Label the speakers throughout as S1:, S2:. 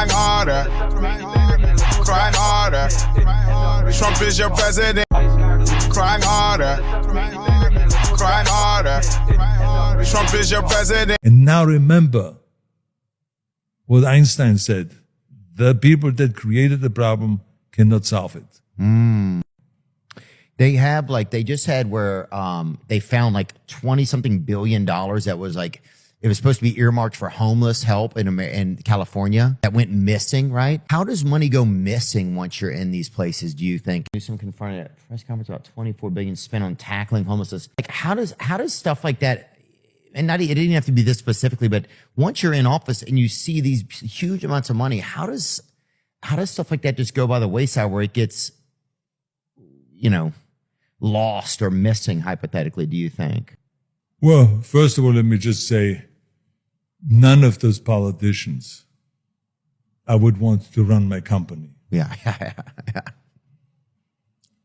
S1: crying harder, crying harder. Trump is your president. Crying harder, crying harder. Trump is your president.
S2: And now remember what Einstein said: the people that created the problem cannot solve it.
S3: They have they just had where they found $20-something billion that was it was supposed to be earmarked for homeless help in California that went missing, right? How does money go missing once you're in these places, do you think? Newsom confronted at a press conference about $24 billion spent on tackling homelessness. How does stuff like that, and it didn't have to be this specifically, but once you're in office and you see these huge amounts of money, how does stuff like that just go by the wayside where it gets, lost or missing, hypothetically, do you think?
S2: Well, first of all, let me just say, none of those politicians I would want to run my company.
S3: Yeah.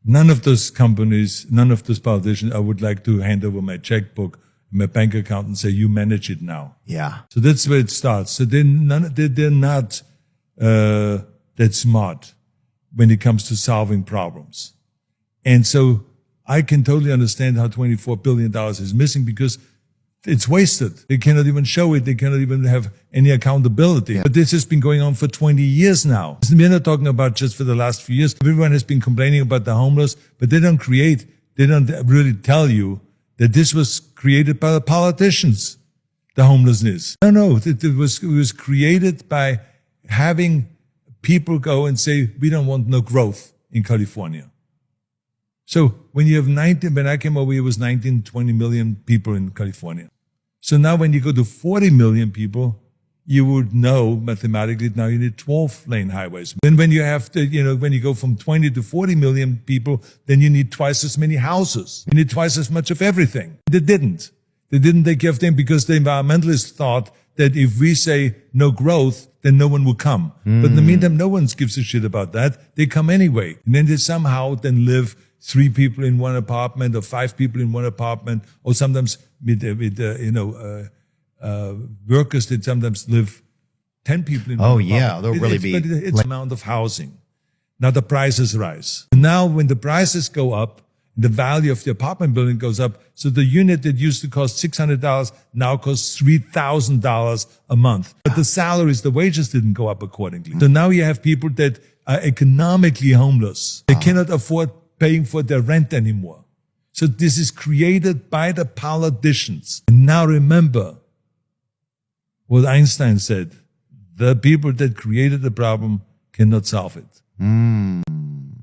S2: None of those companies, none of those politicians, I would like to hand over my checkbook, my bank account, and say, you manage it now.
S3: Yeah.
S2: So that's where it starts. So they're not that smart when it comes to solving problems. And so I can totally understand how $24 billion is missing, because it's wasted. They cannot even show it. They cannot even have any accountability. Yeah. But this has been going on for 20 years now. We're not talking about just for the last few years. Everyone has been complaining about the homeless, but they don't really tell you that this was created by the politicians, the homelessness. No, it was created by having people go and say, we don't want no growth in California. So when you have when I came over, it was 19, 20 million people in California. So now when you go to 40 million people, you would know mathematically now you need 12-lane highways. Then when you have to, when you go from 20 to 40 million people, then you need twice as many houses. You need twice as much of everything. They didn't. They didn't take care of them because the environmentalists thought that if we say no growth, then no one will come. But in the meantime, no one gives a shit about that. They come anyway. And then they somehow then live 3 people in one apartment or 5 people in one apartment, or sometimes with workers that sometimes live 10 people in one apartment.
S3: Yeah, there'll really be.
S2: But it's amount of housing. Now the prices rise. Now when the prices go up, the value of the apartment building goes up. So the unit that used to cost $600 now costs $3,000 a month. But the salaries, the wages didn't go up accordingly. So now you have people that are economically homeless. They cannot afford paying for their rent anymore. So this is created by the politicians. And now remember what Einstein said: the people that created the problem cannot solve it.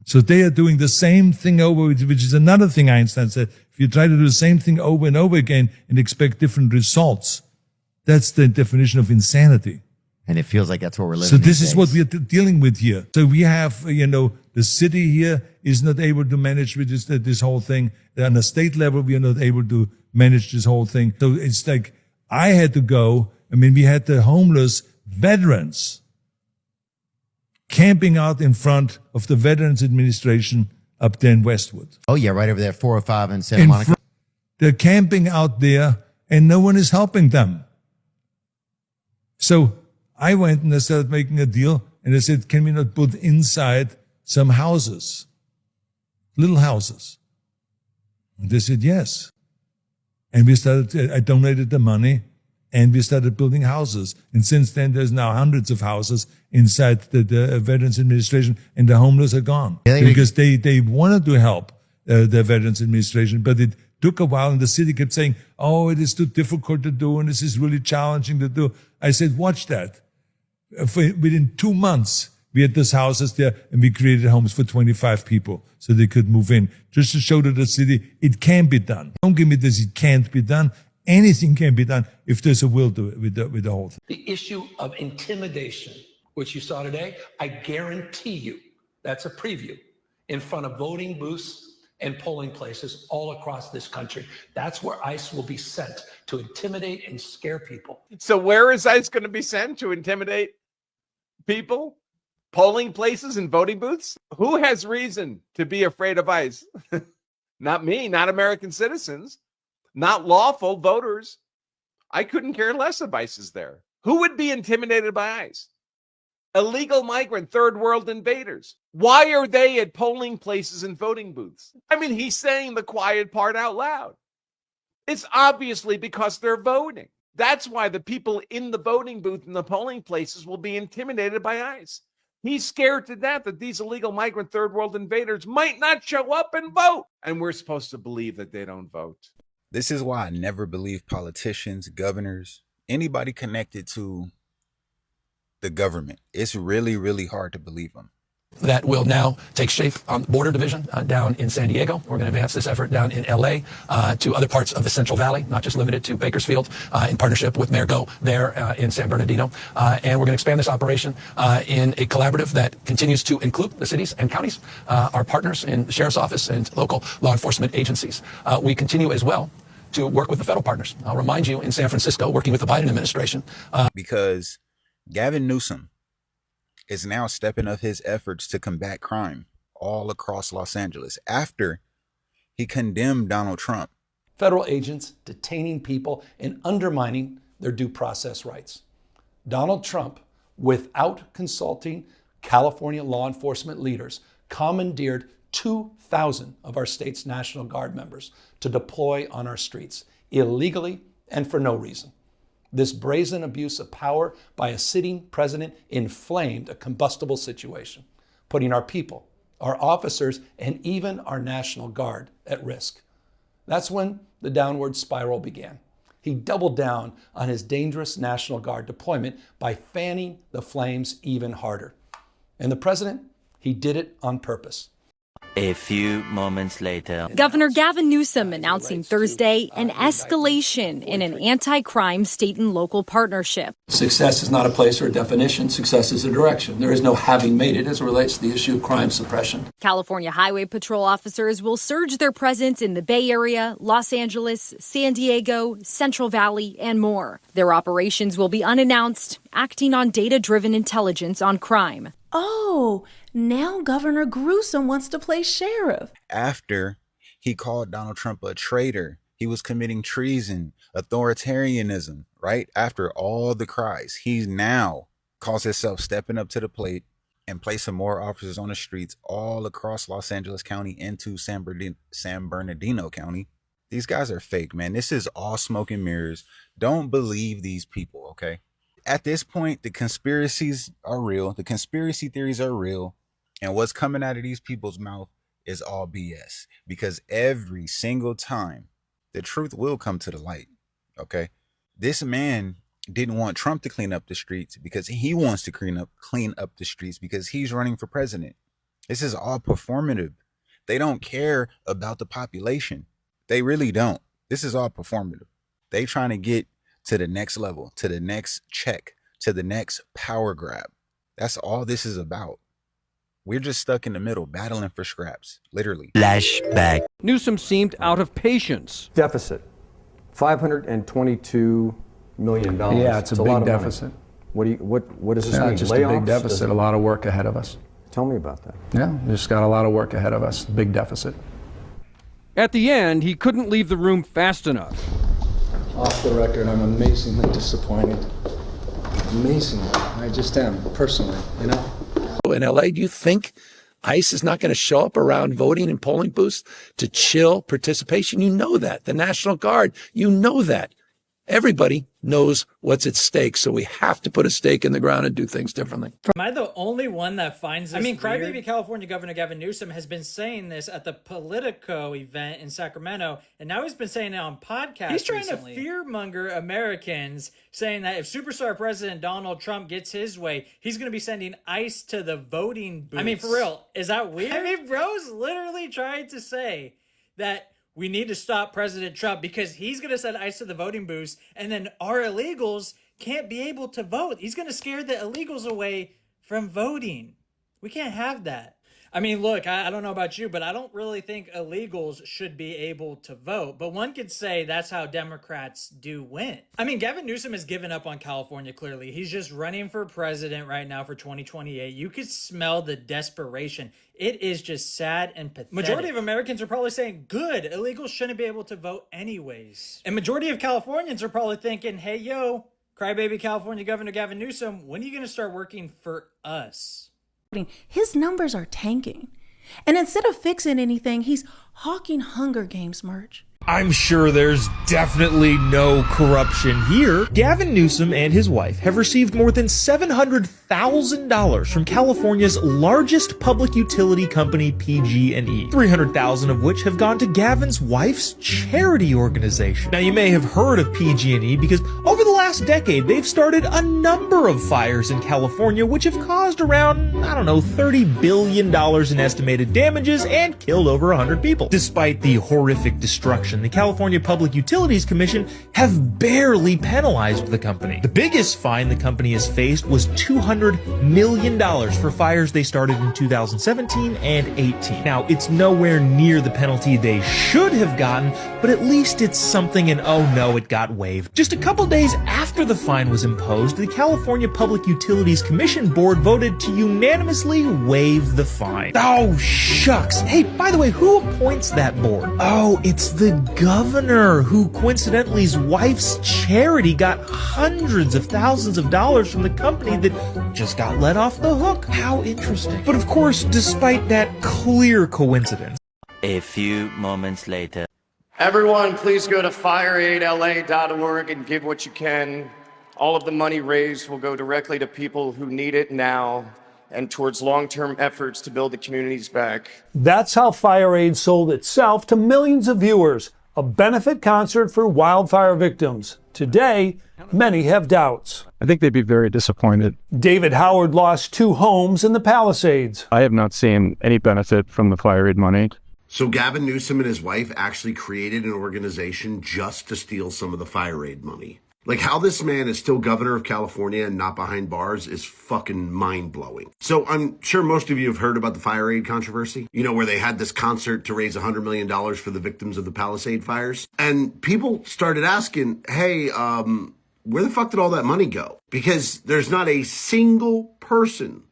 S2: So they are doing the same thing over, which is another thing Einstein said. If you try to do the same thing over and over again and expect different results, that's the definition of insanity.
S3: And it feels like that's what we're living.
S2: So this is what we are dealing with here. So we have, the city here is not able to manage with this whole thing. On a state level, we are not able to manage this whole thing. So it's like I had to go. We had the homeless veterans camping out in front of the Veterans Administration up there in Westwood.
S3: Oh, yeah, right over there, 405 in Santa Monica.
S2: They're camping out there, and no one is helping them. So I went and I started making a deal, and I said, can we not put inside some houses, little houses? And they said, yes. And I donated the money, and we started building houses. And since then, there's now hundreds of houses inside the Veterans Administration, and the homeless are gone. Because they wanted to help the Veterans Administration, but it took a while, and the city kept saying, oh, it is too difficult to do, and this is really challenging to do. I said, watch that. Within 2 months, we had those houses there, and we created homes for 25 people so they could move in, just to show to the city it can be done. Don't give me this, it can't be done. Anything can be done if there's a will to it with the whole thing.
S4: The issue of intimidation, which you saw today, I guarantee you that's a preview in front of voting booths and polling places all across this country. That's where ICE will be sent to intimidate and scare people.
S5: So where is ICE going to be sent to intimidate people? Polling places and voting booths? Who has reason to be afraid of ICE? Not me, not American citizens, not lawful voters. I couldn't care less if ICE is there. Who would be intimidated by ICE? Illegal migrant third world invaders. Why are they at polling places and voting booths? I mean, he's saying the quiet part out loud. It's obviously because they're voting. That's why the people in the voting booth and the polling places will be intimidated by ICE. He's scared to death that these illegal migrant third world invaders might not show up and vote. And we're supposed to believe that they don't vote.
S6: This is why I never believe politicians, governors, anybody connected to the government. It's really, really hard to believe them.
S7: That will now take shape on the border division down in San Diego. We're going to advance this effort down in LA to other parts of the Central Valley, not just limited to Bakersfield, in partnership with Mayor Go there in San Bernardino. And we're going to expand this operation in a collaborative that continues to include the cities and counties, our partners in the sheriff's office and local law enforcement agencies. We continue as well to work with the federal partners. I'll remind you, in San Francisco, working with the Biden administration.
S6: Because Gavin Newsom is now stepping up his efforts to combat crime all across Los Angeles after he condemned Donald Trump.
S4: Federal agents detaining people and undermining their due process rights. Donald Trump, without consulting California law enforcement leaders, commandeered 2,000 of our state's National Guard members to deploy on our streets illegally and for no reason. This brazen abuse of power by a sitting president inflamed a combustible situation, putting our people, our officers, and even our National Guard at risk. That's when the downward spiral began. He doubled down on his dangerous National Guard deployment by fanning the flames even harder. And the president, he did it on purpose.
S8: A few moments later.
S9: Governor Gavin Newsom announcing Thursday an escalation in an anti-crime state and local partnership.
S4: Success is not a place or a definition. Success is a direction. There is no having made it as it relates to the issue of crime suppression.
S9: California Highway Patrol officers will surge their presence in the Bay Area, Los Angeles, San Diego, Central Valley, and more. Their operations will be unannounced, acting on data-driven intelligence on crime.
S10: Oh, now Governor Newsom wants to play sheriff.
S6: After he called Donald Trump a traitor, he was committing treason, authoritarianism, right? After all the cries, he now calls himself stepping up to the plate and placing more officers on the streets all across Los Angeles County into San Bernardino County. These guys are fake, man. This is all smoke and mirrors. Don't believe these people, okay? At this point, the conspiracies are real. The conspiracy theories are real. And what's coming out of these people's mouth is all BS. Because every single time, the truth will come to the light, okay? This man didn't want Trump to clean up the streets because he wants to clean up the streets because he's running for president. This is all performative. They don't care about the population. They really don't. This is all performative. They trying to get to the next level, to the next check, to the next power grab. That's all this is about. We're just stuck in the middle, battling for scraps, literally.
S8: Flashback.
S11: Newsom seemed out of patience.
S12: Deficit, $522 million.
S11: Yeah, it's a big deficit.
S12: What does this mean?
S11: Just
S12: Layoffs?
S11: a big deficit, a lot of work ahead of us.
S12: Tell me about that.
S11: Yeah, just got a lot of work ahead of us, big deficit. At the end, he couldn't leave the room fast enough.
S13: Off the record, I'm amazingly disappointed. Amazingly. I just am, personally, you know?
S7: In LA, do you think ICE is not going to show up around voting and polling booths to chill participation? You know that. The National Guard, you know that. Everybody knows what's at stake, so we have to put a stake in the ground and do things differently.
S14: Am I the only one that finds this weird?
S15: Crybaby California Governor Gavin Newsom has been saying this at the Politico event in Sacramento, and now he's been saying it on podcasts. He's trying to fearmonger Americans, saying that if superstar President Donald Trump gets his way, he's going to be sending ICE to the voting booths. I mean, for real, is that weird? I mean, bro's literally trying to say that we need to stop President Trump because he's going to send ICE to the voting booths, and then our illegals can't be able to vote. He's going to scare the illegals away from voting. We can't have that. I mean, look, I don't know about you, but I don't really think illegals should be able to vote. But one could say that's how Democrats do win. I mean, Gavin Newsom has given up on California, clearly. He's just running for president right now for 2028. You could smell the desperation. It is just sad and pathetic. Majority of Americans are probably saying, good, illegals shouldn't be able to vote anyways. And majority of Californians are probably thinking, hey, yo, Crybaby California Governor Gavin Newsom, when are you going to start working for us?
S10: His numbers are tanking. And instead of fixing anything, he's hawking Hunger Games merch.
S16: I'm sure there's definitely no corruption here. Gavin Newsom and his wife have received more than $700,000 from California's largest public utility company, PG&E, $300,000 of which have gone to Gavin's wife's charity organization. Now, you may have heard of PG&E because over the last decade, they've started a number of fires in California, which have caused around, $30 billion in estimated damages and killed over 100 people. Despite the horrific destruction, the California Public Utilities Commission have barely penalized the company. The biggest fine the company has faced was $200 million for fires they started in 2017 and 18. Now, it's nowhere near the penalty they should have gotten, but at least it's something, and oh no, it got waived. Just a couple days after the fine was imposed, the California Public Utilities Commission Board voted to unanimously waive the fine. Oh, shucks. Hey, by the way, who appoints that board? Oh, it's the governor, who coincidentally's wife's charity got hundreds of thousands of dollars from the company that just got let off the hook. How interesting. But of course, despite that clear coincidence,
S8: A few moments later.
S17: Everyone, please go to fireaidla.org and give what you can. All of the money raised will go directly to people who need it now and towards long-term efforts to build the communities back.
S18: That's how FireAid sold itself to millions of viewers, a benefit concert for wildfire victims. Today, many have doubts.
S19: I think they'd be very disappointed.
S18: David Howard lost 2 homes in the Palisades.
S19: I have not seen any benefit from the FireAid money.
S20: So Gavin Newsom and his wife actually created an organization just to steal some of the FireAid money. Like, how this man is still governor of California and not behind bars is fucking mind-blowing. So I'm sure most of you have heard about the FireAid controversy, where they had this concert to raise $100 million for the victims of the Palisade fires. And people started asking, hey, where the fuck did all that money go? Because there's not a single person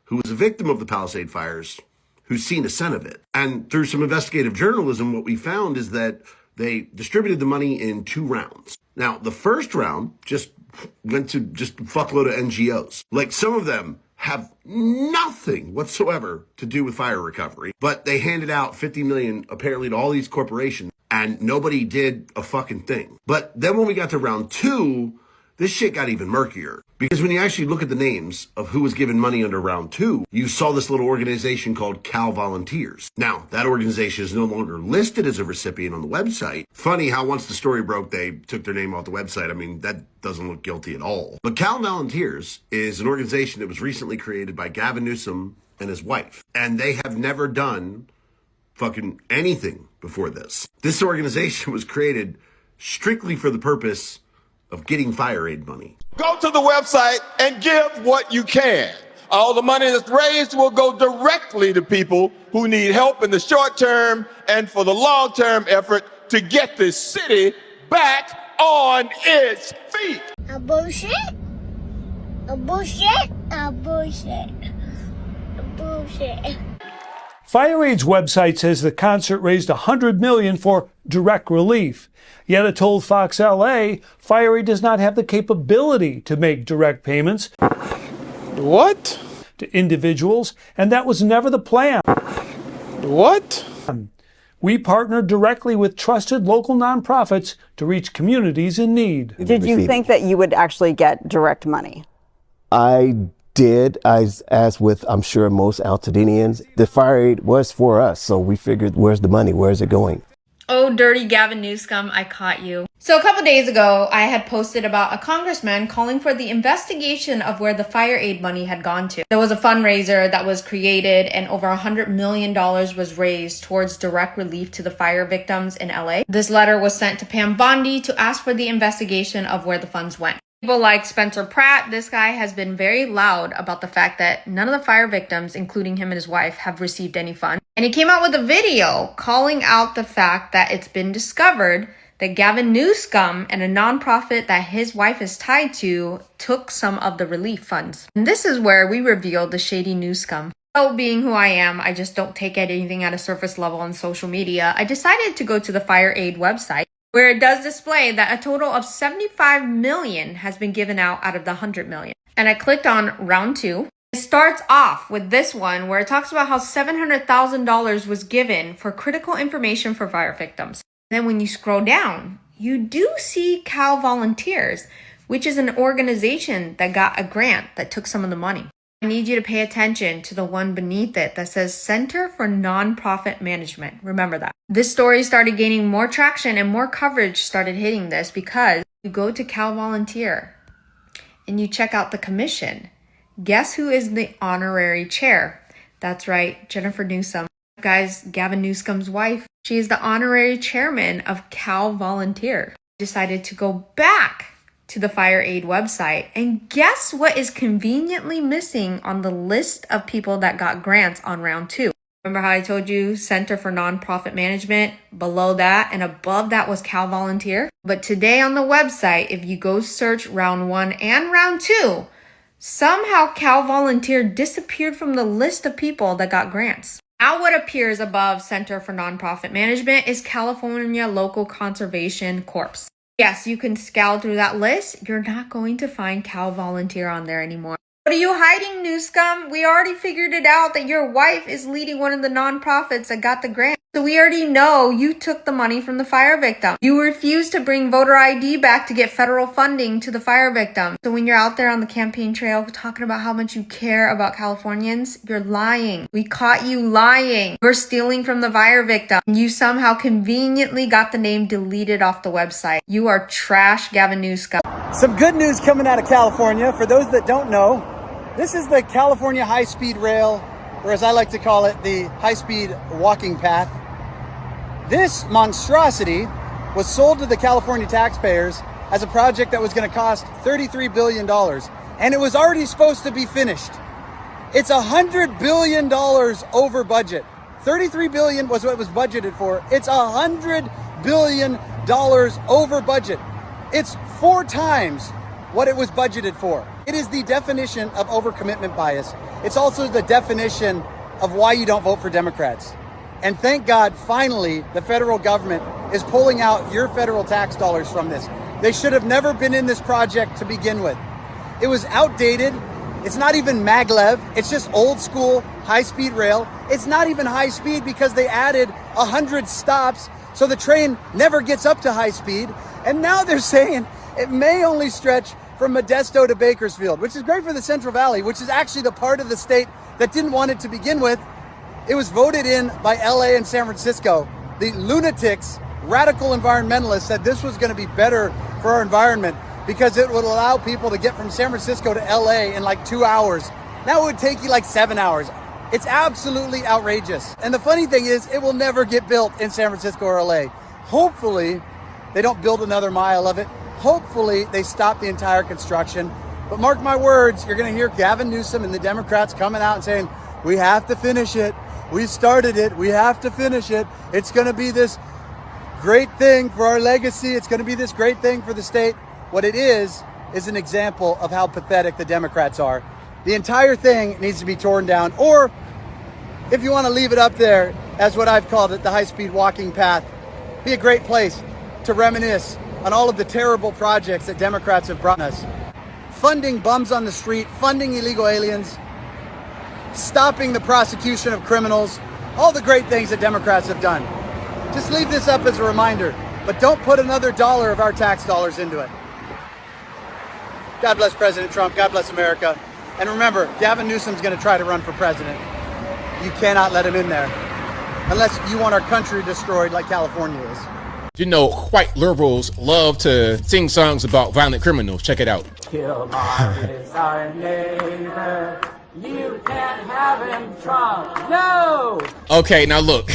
S20: who was a victim of the Palisade fires who's seen a cent of it. And through some investigative journalism, what we found is that they distributed the money in 2 rounds. Now, the first round just went to just a fuckload of NGOs. Like, some of them have nothing whatsoever to do with fire recovery, but they handed out $50 million apparently to all these corporations, and nobody did a fucking thing. But then when we got to round 2, this shit got even murkier. Because when you actually look at the names of who was given money under round 2, you saw this little organization called Cal Volunteers. Now, that organization is no longer listed as a recipient on the website. Funny how once the story broke, they took their name off the website. I mean, that doesn't look guilty at all. But Cal Volunteers is an organization that was recently created by Gavin Newsom and his wife. And they have never done fucking anything before this. This organization was created strictly for the purpose of getting FireAid money.
S21: Go to the website and give what you can. All the money that's raised will go directly to people who need help in the short term and for the long term effort to get this city back on its feet.
S22: A bullshit? A bullshit? A bullshit? A bullshit.
S18: FireAid's website says the concert raised $100 million for direct relief. Yet it told Fox LA, FireAid does not have the capability to make direct payments.
S21: What?
S18: To individuals, and that was never the plan.
S21: What?
S18: We partnered directly with trusted local nonprofits to reach communities in need.
S23: Did you think that you would actually get direct money?
S24: I did, as with, I'm sure, most Altadenians. The FireAid was for us, so we figured, where's the money? Where's it going?
S25: Oh, dirty Gavin Newsom, I caught you. So a couple days ago, I had posted about a congressman calling for the investigation of where the FireAid money had gone to. There was a fundraiser that was created and over $100 million was raised towards direct relief to the fire victims in LA. This letter was sent to Pam Bondi to ask for the investigation of where the funds went. People like Spencer Pratt, this guy has been very loud about the fact that none of the fire victims, including him and his wife, have received any funds. And he came out with a video calling out the fact that it's been discovered that Gavin Newsom and a nonprofit that his wife is tied to took some of the relief funds. And this is where we revealed the shady NEWSCUM. So being who I am, I just don't take anything at a surface level on social media. I decided to go to the FireAid website where it does display that a total of 75 million has been given out of the 100 million. And I clicked on round 2. It starts off with this one where it talks about how $700,000 was given for critical information for fire victims. Then when you scroll down, you do see Cal Volunteers, which is an organization that got a grant that took some of the money. I need you to pay attention to the one beneath it that says Center for Nonprofit Management. Remember that. This story started gaining more traction and more coverage started hitting this because you go to Cal Volunteer and you check out the commission. Guess who is the honorary chair? That's right, Jennifer Newsom. Guys, Gavin Newsom's wife. She is the honorary chairman of Cal Volunteer. Decided to go back to the Fire Aid website, and guess what is conveniently missing on the list of people that got grants on round 2? Remember how I told you Center for Nonprofit Management? Below that and above that was Cal Volunteer. But today on the website, if you go search round 1 and round 2, somehow Cal Volunteer disappeared from the list of people that got grants. Now what appears above Center for Nonprofit Management is California Local Conservation Corps. Yes, you can scour through that list. You're not going to find Cal Volunteer on there anymore. What are you hiding, NEWSCUM? We already figured it out that your wife is leading one of the nonprofits that got the grant. So we already know you took the money from the fire victim. You refused to bring voter ID back to get federal funding to the fire victim. So when you're out there on the campaign trail talking about how much you care about Californians, you're lying. We caught you lying. You're stealing from the fire victim. You somehow conveniently got the name deleted off the website. You are trash, Gavin Newsom.
S1: Some good news coming out of California. For those that don't know, this is the California high-speed rail, or as I like to call it, the high-speed walking path. This monstrosity was sold to the California taxpayers as a project that was going to cost $33 billion, and it was already supposed to be finished. It's $100 billion over budget. $33 billion was what it was budgeted for. It's $100 billion over budget. It's 4 times what it was budgeted for. It is the definition of overcommitment bias. It's also the definition of why you don't vote for Democrats. And thank God, finally, the federal government is pulling out your federal tax dollars from this. They should have never been in this project to begin with. It was outdated. It's not even maglev. It's just old school high-speed rail. It's not even high speed because they added 100 stops, so the train never gets up to high speed. And now they're saying it may only stretch from Modesto to Bakersfield, which is great for the Central Valley, which is actually the part of the state that didn't want it to begin with. It was voted in by LA and San Francisco. The lunatics, radical environmentalists, said this was going to be better for our environment because it would allow people to get from San Francisco to LA in like 2 hours. Now it would take you like 7 hours. It's absolutely outrageous. And the funny thing is, it will never get built in San Francisco or LA. Hopefully, they don't build another mile of it. Hopefully, they stop the entire construction. But mark my words, you're going to hear Gavin Newsom and the Democrats coming out and saying, we have to finish it. We started it. We have to finish it. It's going to be this great thing for our legacy. It's going to be this great thing for the state. What it is an example of how pathetic the Democrats are. The entire thing needs to be torn down. Or if you want to leave it up there as what I've called it, the high-speed walking path, be a great place to reminisce on all of the terrible projects that Democrats have brought us. Funding bums on the street, funding illegal aliens, stopping the prosecution of criminals, all the great things that Democrats have done. Just leave this up as a reminder, but don't put another dollar of our tax dollars into it. God bless President Trump. God bless America. And remember, Gavin Newsom's going to try to run for president. You cannot let him in there unless you want our country destroyed like California is.
S2: You know, white liberals love to sing songs about violent criminals. Check it out.
S3: Kill is our neighbor. You can't have him, Trump. No!
S2: Okay, now look.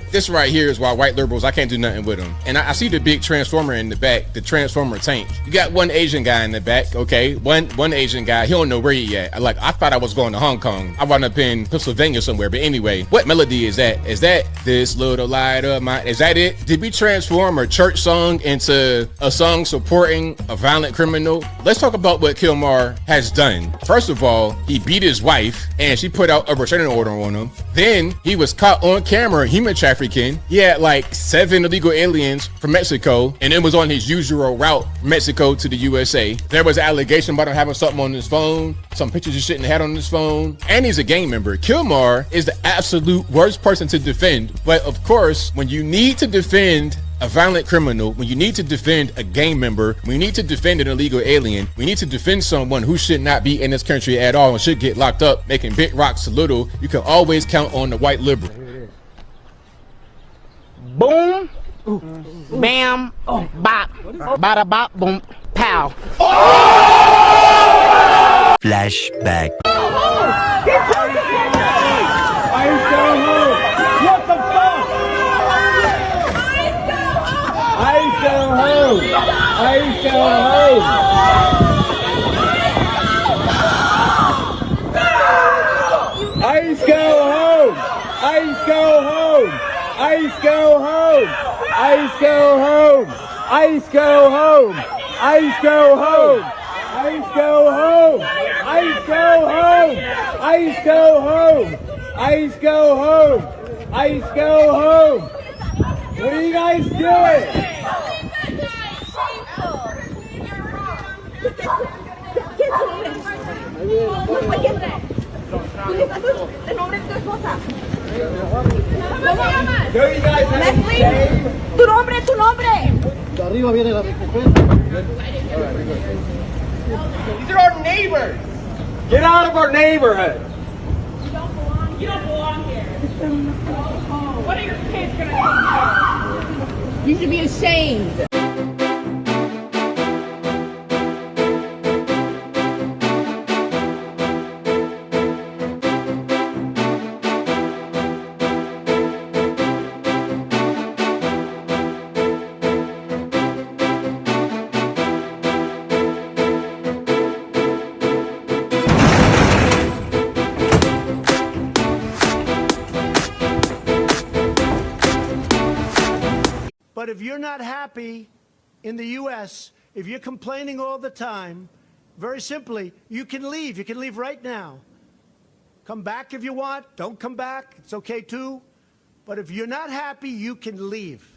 S2: This right here is why white liberals, I can't do nothing with them. And I see the big transformer in the back, the transformer tank. You got one Asian guy in the back, okay? One Asian guy, he don't know where he at. I thought I was going to Hong Kong. I wound up in Pennsylvania somewhere. But anyway, what melody is that? Is that This Little Light of Mine? Is that it? Did we transform a church song into a song supporting a violent criminal? Let's talk about what Kilmar has done. First of all, he beat his wife and she put out a restraining order on him. Then he was caught on camera human trafficking African. He had like 7 illegal aliens from Mexico, and it was on his usual route from Mexico to the USA. There was an allegation about him having something on his phone, some pictures he shouldn't have had on his phone, and he's a gang member. Kilmar is the absolute worst person to defend. But of course, when you need to defend a violent criminal, when you need to defend a gang member, when you need to defend an illegal alien, we need to defend someone who should not be in this country at all and should get locked up, making big rocks little, you can always count on the white liberal.
S4: Boom, bam, bop, bada bop, boom, pow.
S8: Flashback.
S3: Ice go home! Ice go home! Ice go home! Ice go home! Ice go home! Ice go home! Ice go home! Ice go home! Ice go home! Ice go home! Ice go home! What are you guys doing?
S4: Leslie, tu nombre, tu nombre.
S3: De arriba viene la recompensa. These are our neighbors. Get out of our neighborhood.
S4: You don't belong here. What are your kids gonna do? You should be ashamed.
S5: But if you're not happy in the U.S., if you're complaining all the time, very simply, you can leave. You can leave right now. Come back if you want. Don't come back. It's okay too. But if you're not happy, you can leave.